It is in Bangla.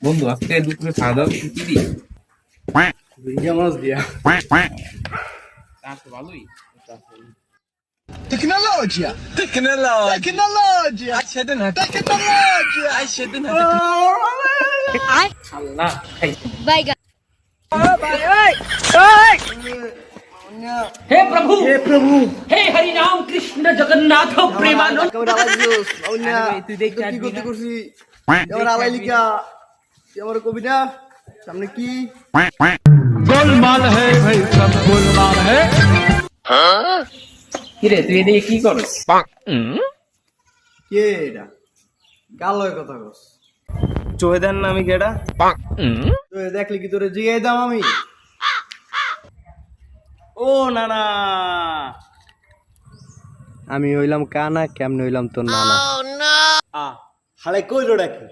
বন্ধু আজকে দুপুরে খাওয়া দাওয়া কি দিবি? ভেজা মাছ দিয়া তা তো ভালোই। Tecnologia! Tecnologia! Aşağıdan Tecnologia! Aşağıdan আল্লাহ খাইছি। বাইগান हे प्रभु হে প্রভু हे हरि राम कृष्ण जगन्नाथ प्रेमानंद কেমন আলাইছিস অন্যা আরে ভাই, তুই দেখতে কি আসবি করতে না? করছি কেমন আলাইলিকা তুই আমার কবিতা সামনে কি गोलमाल है भाई सब गोलमाल है কিরে তুই এদিকে কি করস? কে এটা কালো কথা কস চোহে দেন না আমি কেডা তুই দেখলি কি তোরে জিগাই দাম আমি ও না না আমি হইলাম কানা কেমনে হইলাম তোর নানা হালে কইলো ডাকি